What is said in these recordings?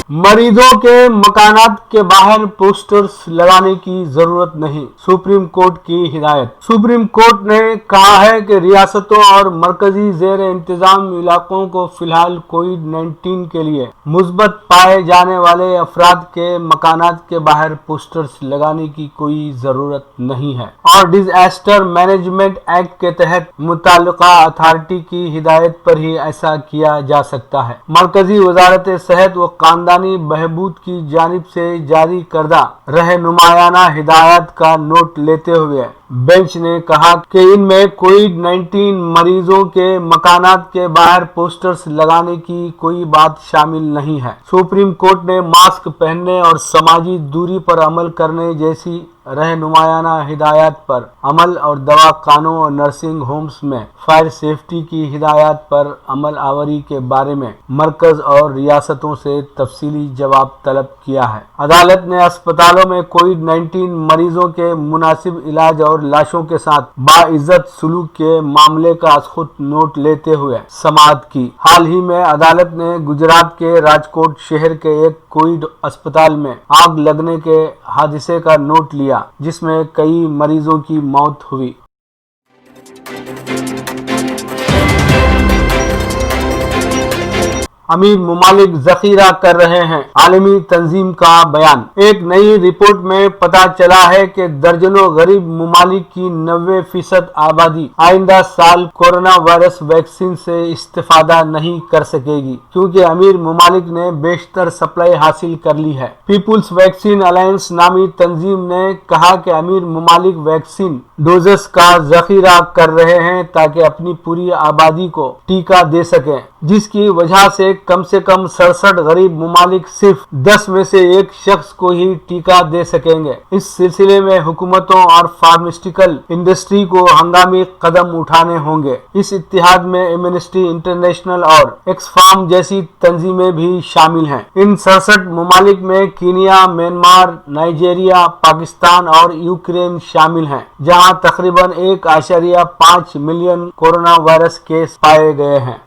मरीजों के मकानात के बाहर पोस्टर्स लगाने की जरूरत नहीं, सुप्रीम कोर्ट की हिदायत। सुप्रीम कोर्ट ने कहा है कि रियासतों और मरकजी जेर इंतजाम इलाकों को फिलहाल कोविड-19 के लिए मुस्बत पाए जाने वाले अफराद के मकानात के बाहर पोस्टर्स लगाने की कोई जरूरत नहीं है और डिजास्टर मैनेजमेंट एक्ट के तहत मुताल्लिका अथॉरिटी की हिदायत पर ही ऐसा किया जा सकता है। मरकजी वजारत सेहत व खानदानी बहबूद की जानिब से जारी करदा रहनुमायाना हिदायत का नोट लेते हुए बेंच ने कहा कि इनमें कोविड-19 मरीजों के मकानात के बाहर पोस्टर्स लगाने की कोई बात शामिल नहीं है। सुप्रीम कोर्ट ने मास्क पहनने और समाजी दूरी पर अमल करने जैसी रहनुमायाना हिदायत पर अमल और दवाखानों और नर्सिंग होम्स में फायर सेफ्टी की हिदायत पर अमल आवरी के बारे में मरकज और रियासतों से तफसीली जवाब तलब किया है। अदालत ने अस्पतालों में कोविड-19 मरीजों के मुनासिब इलाज और लाशों के साथ बाइज्जत सलूक के मामले का खुद नोट लेते हुए समाअत की। हाल ही में अदालत ने गुजरात के राजकोट शहर के एक कोविड अस्पताल में आग लगने के हादसे का नोट लिया जिसमें कई मरीजों की मौत हुई। अमीर मुमालिक जखीरा कर रहे हैं, आलमी तंजीम का बयान। एक नई रिपोर्ट में पता चला है कि दर्जनों गरीब मुमालिक की 90% आबादी आइंदा साल कोरोना वायरस वैक्सीन से इस्तेफादा नहीं कर सकेगी क्योंकि अमीर मुमालिक ने बेशतर सप्लाई हासिल कर ली है। पीपुल्स वैक्सीन अलायंस नामी तंजीम ने कहा कि अमीर मुमालिक वैक्सीन डोजेस का जखीरा कर रहे हैं ताकि अपनी पूरी आबादी को टीका दे सकें, जिसकी वजह से कम 67 गरीब मुमालिक सिर्फ 10 में से एक शख्स को ही टीका दे सकेंगे। इस सिलसिले में हुकूमतों और फार्मास्यूटिकल इंडस्ट्री को हंगामी कदम उठाने होंगे। इस इत्तेहाद में एमनेस्टी इंटरनेशनल और एक्सफार्म जैसी तंजीमें भी शामिल हैं। इन 67 मुमालिक में कीनिया, म्यांमार, नाइजीरिया, पाकिस्तान और यूक्रेन शामिल हैं, जहां तकरीबन 1.5 मिलियन कोरोना वायरस केस पाए गए हैं।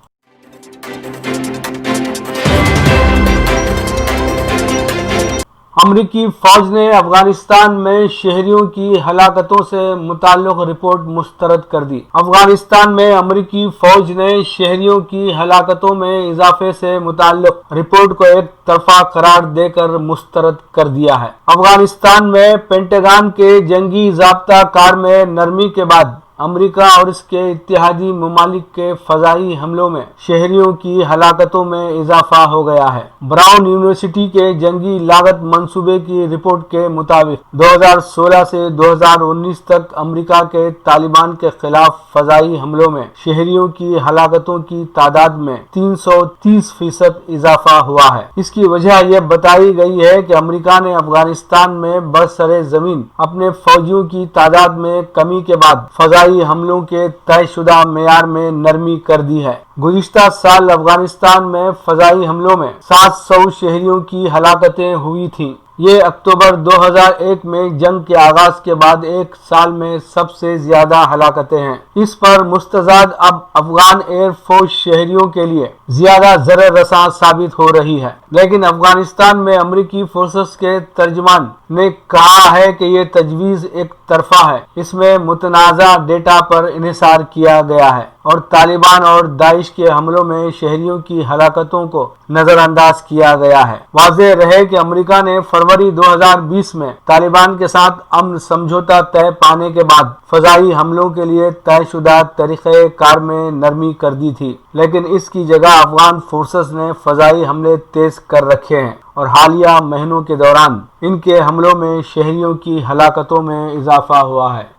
अमरीकी फौज ने अफगानिस्तान में शहरियों की हलाकतों से मुताल्लिक रिपोर्ट मुस्तरद कर दी। अफगानिस्तान में अमरीकी फौज ने शहरियों की हलाकतों में इजाफे से मुताल्लिक रिपोर्ट को एक तरफा करार देकर मुस्तरद कर दिया है। अफगानिस्तान में पेंटागन के जंगी ज़ाब्ता कार में नरमी के बाद अमेरिका और इसके इत्तेहादी ममालिक के फजाई हमलों में शहरियों की हलाकतों में इजाफा हो गया है। ब्राउन यूनिवर्सिटी के जंगी लागत मंसूबे की रिपोर्ट के मुताबिक 2016 से 2019 तक अमेरिका के तालिबान के खिलाफ फजाई हमलों में शहरियों की हलाकतों की तादाद में 330% इजाफा हुआ है। इसकी वजह यह बताई गई है कि अमेरिका ने अफगानिस्तान में बरसरे जमीन अपने फौजियों की तादाद में कमी के बाद फजाई हमलों के तयशुदा मेयार में नरमी कर दी है। गुज़िश्ता साल अफगानिस्तान में फजाई हमलों में 700 शहरियों की हलाकतें हुई थीं। ये अक्टूबर 2001 में जंग के आगाज के बाद एक साल में सबसे ज्यादा हलाकतें हैं। इस पर मुस्तजाद अब अफगान एयरफोर्स शहरियों के लिए ज्यादा ज़रर रसां साबित हो रही है, लेकिन अफगानिस्तान में अमरीकी फोर्सेस के तर्जमान ने कहा है कि ये तजवीज़ एक तरफा है। इसमें मुतनाज़ा डेटा पर इन्हिसार किया गया है और तालिबान और दाइश के हमलों में शहरियों की हलाकतों को नजरअंदाज किया गया है। वाज़ेह रहे कि अमेरिका ने फरवरी 2020 में तालिबान के साथ अमन समझौता तय पाने के बाद फजाई हमलों के लिए तयशुदा तरीक़े कार में नरमी कर दी थी, लेकिन इसकी जगह अफगान फोर्सेस ने फजाई हमले तेज कर रखे हैं और हालिया महीनों के दौरान इनके हमलों में शहरियों की हलाकतों में इजाफा हुआ है।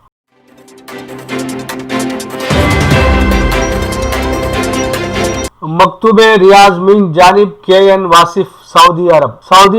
मकतूबे रियाज मिन जानिब KN वासिफ सऊदी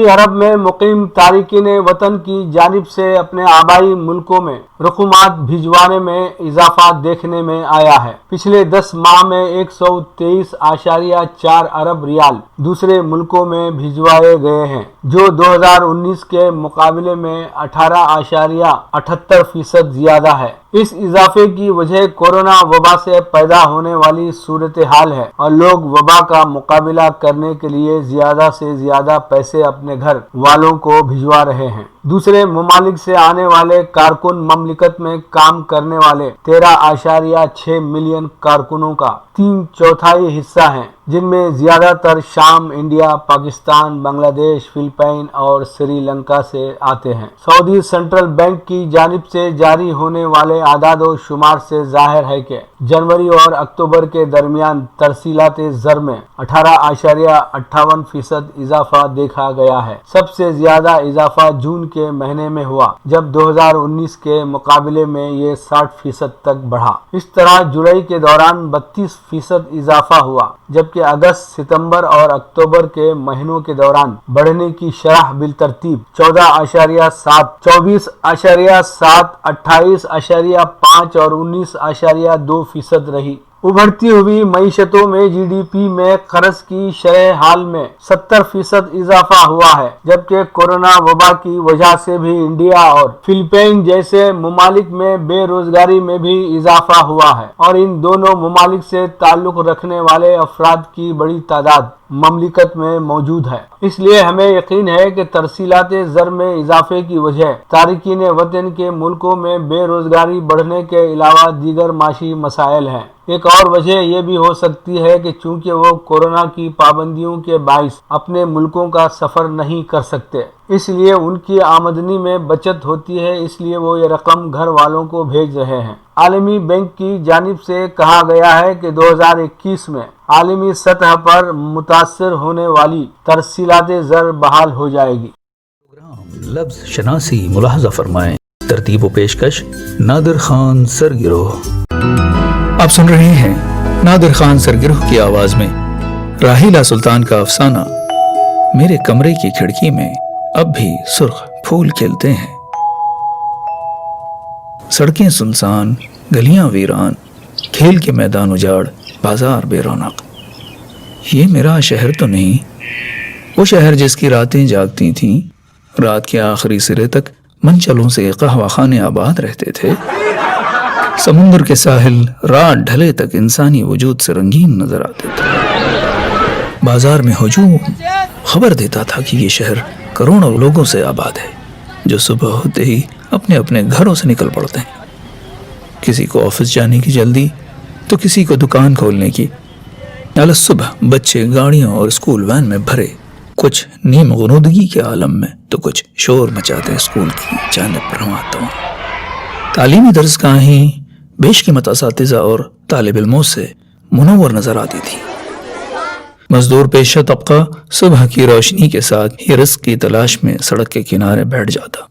अरब में मुकीम तारिकीन वतन की जानिब से अपने आबाई मुल्कों में रकूमात भिजवाने में इजाफा देखने में आया है। पिछले 10 माह में 123.4 अरब रियाल दूसरे मुल्कों में भिजवाए गए हैं, जो 2019 के मुकाबले में 18.78% ज्यादा है। इस इजाफे की वजह कोरोना वबा से पैदा होने वाली सूरत हाल है और लोग वबा का मुकाबला करने के लिए ज्यादा से ज्यादा पैसे अपने घर वालों को भिजवा रहे हैं। दूसरे ममालिक से आने वाले कारकुन ममलिकत में काम करने वाले 13.6 मिलियन कारकुनों का 3/4 हिस्सा हैं, जिनमें ज्यादातर शाम, इंडिया, पाकिस्तान, बांग्लादेश, फिलिपाइन और श्रीलंका से आते हैं। सऊदी सेंट्रल बैंक की जानिब से जारी होने वाले आदाद और शुमार से जाहिर है कि जनवरी और अक्टूबर के दरमियान तरसीलात ज़र में 18.58% इजाफा देखा गया है। सबसे ज्यादा इजाफा जून के महीने में हुआ, जब 2019 के मुकाबले में ये 60% तक बढ़ा। इस तरह जुलाई के दौरान 32% इजाफा हुआ, जबकि अगस्त, सितंबर और अक्टूबर के महीनों के दौरान बढ़ने की शरह बिलतरतीब 14.7, 24.7, 28.5 और 19.2% रही। उभरती हुई मईशतों में जीडीपी में कर्ज की शरह हाल में 70% इजाफा हुआ है, जबकि कोरोना वबा की वजह से भी इंडिया और फिलिपाइन जैसे ममालिक में बेरोजगारी में भी इजाफा हुआ है और इन दोनों ममालिक से ताल्लुक रखने वाले अफराद की बड़ी तादाद ममलिकत में मौजूद है। इसलिए हमें यकीन है कि तरसीलात ज़र में इजाफे की वजह तारिकीन वतन के मुल्कों में बेरोजगारी बढ़ने के अलावा दीगर माशी मसाइल हैं। एक और वजह यह भी हो सकती है कि चूंकि वो कोरोना की पाबंदियों के बाइस अपने मुल्कों का सफर नहीं कर सकते, इसलिए उनकी आमदनी में बचत होती है, इसलिए वो ये रकम घर वालों को भेज रहे हैं। आलमी बैंक की जानिब से कहा गया है कि 2021 में आलमी सतह पर मुतासर होने वाली तरसीलात ज़र बहाल हो जाएगी। लफ्ज़ शनासी मुलाहजा फरमाएं। तरतीब व पेशकश नादिर खान सरगिरोह। आप सुन रहे हैं नादिर खान सरगिरोह की आवाज में राहिला सुल्तान का अफसाना मेरे कमरे की खिड़की में अब भी सुर्ख फूल खिलते हैं। सड़कें सुनसान, गलियां वीरान, खेल के मैदान उजाड़, बाजार बेरौनक। ये मेरा शहर तो नहीं, वो शहर जिसकी रातें जागती थीं, रात के आखिरी सिरे तक मंचलों से कहवा खाने आबाद रहते थे। समुद्र के साहिल रात ढले तक इंसानी वजूद से रंगीन नजर आते थे। बाजार में हुजूम खबर देता था कि ये शहर करोड़ों लोगों से आबाद है, जो सुबह होते ही अपने अपने घरों से निकल पड़ते हैं। किसी को ऑफिस जाने की जल्दी, तो किसी को दुकान खोलने की। अल सुबह बच्चे गाड़ियों और स्कूल वैन में भरे, कुछ नीम गुनूदगी के आलम में, तो कुछ शोर मचाते स्कूल की जानिब रवाना। तालीमी दर्सगाहें बेशकीमत असातिज़ा और तालिब इल्मों से मुनव्वर नजर आती थी। मजदूर पेशा तबका सुबह की रोशनी के साथ ही रिस्क की तलाश में सड़क के किनारे बैठ जाता।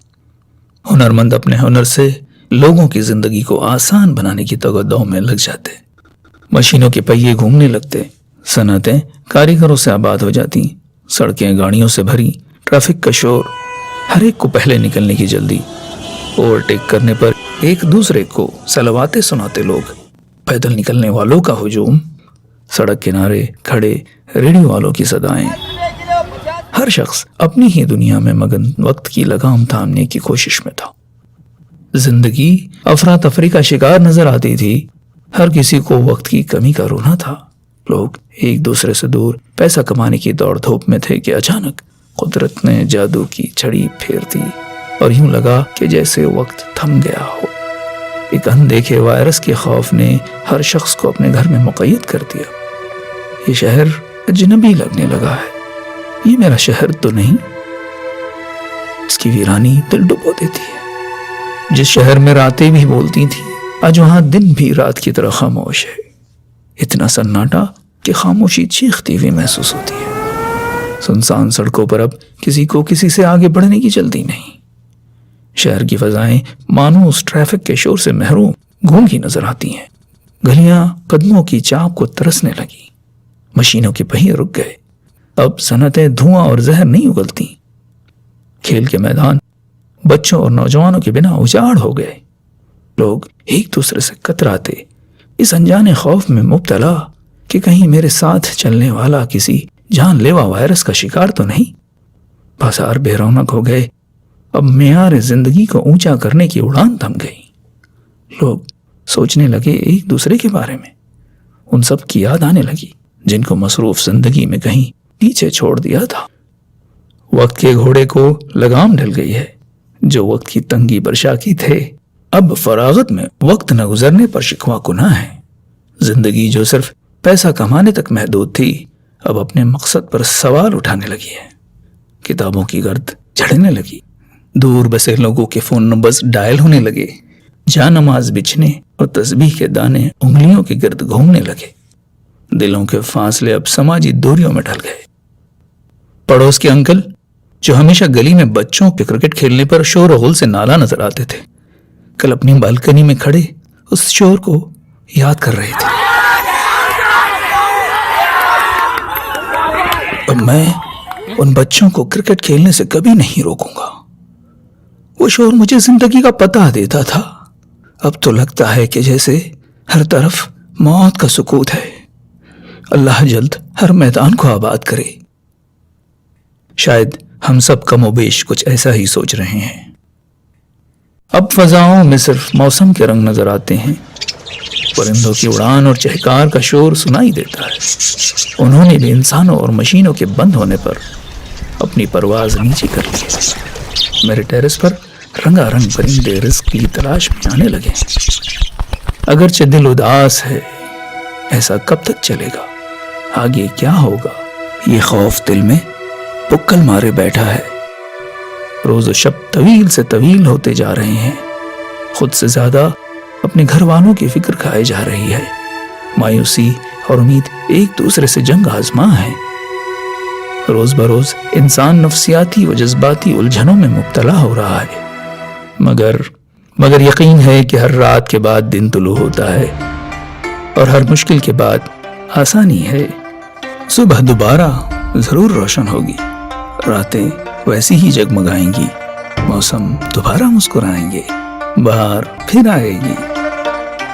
हुनरमंद अपने हुनर से लोगों की जिंदगी को आसान बनाने की तगद्दौ में लग जाते। मशीनों के पहिए घूमने लगते, सनतें कारीगरों से आबाद हो जाती, सड़कें गाड़ियों से भरी, ट्रैफिक का शोर, हर एक को पहले निकलने की जल्दी। ओवरटेक करने पर एक दूसरे को सलवाते सुनाते लोग, पैदल निकलने वालों का हुजूम, सड़क किनारे खड़े रेडियो वालों की सदाएं। हर शख्स अपनी ही दुनिया में मगन वक्त की लगाम थामने की कोशिश में था। जिंदगी अफरा तफरी का शिकार नजर आती थी। हर किसी को वक्त की कमी का रोना था। लोग एक दूसरे से दूर पैसा कमाने की दौड़ धूप में थे कि अचानक कुदरत ने जादू की छड़ी फेर दी और यूं लगा कि जैसे वक्त थम गया हो। एक अनदेखे वायरस के खौफ ने हर शख्स को अपने घर में मुक़य्यद कर दिया। ये शहर अजनबी लगने लगा है। ये मेरा शहर तो नहीं। इसकी वीरानी दिल डुबो देती है। जिस शहर में रातें भी बोलती थी, आज वहां दिन भी रात की तरह खामोश है। इतना सन्नाटा कि खामोशी चीखती हुई महसूस होती है। सुनसान सड़कों पर अब किसी को किसी से आगे बढ़ने की जल्दी नहीं। शहर की फजाएं मानो उस ट्रैफिक के शोर से महरूम गूंगी नजर आती हैं। गलियां कदमों की चाप को तरसने लगी। मशीनों के पहिए रुक गए। अब सनतें धुआं और जहर नहीं उगलती। खेल के मैदान बच्चों और नौजवानों के बिना उजाड़ हो गए। लोग एक दूसरे से कतराते, इस अनजाने खौफ में मुब्तला कि कहीं मेरे साथ चलने वाला किसी जानलेवा वायरस का शिकार तो नहीं। बाजार बेरौनक हो गए। अब मेयार जिंदगी को ऊंचा करने की उड़ान थम गई। لوگ سوچنے لگے ایک دوسرے کے بارے میں، ان سب کی یاد آنے لگی جن کو مصروف زندگی میں کہیں پیچھے چھوڑ دیا تھا۔ وقت کے گھوڑے کو لگام ڈل گئی ہے، جو وقت کی تنگی پر شاکی تھے اب فراغت میں وقت نہ گزرنے پر شکوہ گناہ ہے۔ زندگی جو صرف پیسہ کمانے تک محدود تھی اب اپنے مقصد پر سوال اٹھانے لگی ہے۔ کتابوں کی گرد جھڑنے لگی، دور بسے لوگوں کے فون نمبرز ڈائل ہونے لگے، جا نماز بچھنے اور تسبیح کے دانے انگلیوں کے گرد گھومنے لگے۔ دلوں کے فاصلے اب سماجی دوریوں میں ڈھل گئے۔ پڑوس کے انکل جو ہمیشہ گلی میں بچوں کے کرکٹ کھیلنے پر شور و غل سے نالا نظر آتے تھے، کل اپنی بالکنی میں کھڑے اس شور کو یاد کر رہے تھے۔ اب میں ان بچوں کو کرکٹ کھیلنے سے کبھی نہیں روکوں گا۔ وہ شور مجھے زندگی کا پتہ دیتا تھا، اب تو لگتا ہے کہ جیسے ہر طرف موت کا سکوت ہے۔ اللہ جلد ہر میدان کو آباد کرے۔ شاید ہم سب کم و بیش کچھ ایسا ہی سوچ رہے ہیں۔ اب فضاؤں میں صرف موسم کے رنگ نظر آتے ہیں، پرندوں کی اڑان اور چہکار کا شور سنائی دیتا ہے۔ انہوں نے بھی انسانوں اور مشینوں کے بند ہونے پر اپنی پرواز نیچے کر لی۔ میرے ٹیرس پر رنگا رنگ پرندے رزق کی تلاش میں آنے لگے۔ اگرچہ دل اداس ہے، ایسا کب تک چلے گا؟ آگے کیا ہوگا؟ یہ خوف دل میں پکل مارے بیٹھا ہے۔ روز و شب طویل سے طویل ہوتے جا رہے ہیں، خود سے زیادہ اپنے گھر والوں کی فکر کھائے جا رہی ہے۔ مایوسی اور امید ایک دوسرے سے جنگ آزما ہے۔ روز بروز انسان نفسیاتی و جذباتی الجھنوں میں مبتلا ہو رہا ہے، مگر یقین ہے کہ ہر رات کے بعد دن طلوع ہوتا ہے اور ہر مشکل کے بعد آسانی ہے۔ صبح دوبارہ ضرور روشن ہوگی، راتیں ویسی ہی جگمگائیں گی، موسم دوبارہ مسکرائیں گے، بہار پھر آئے گی،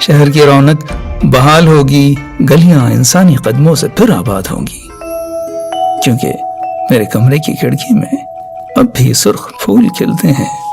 شہر کی رونق بحال ہوگی، گلیاں انسانی قدموں سے پھر آباد ہوں گی، کیونکہ میرے کمرے کی کھڑکی میں اب بھی سرخ پھول کھلتے ہیں۔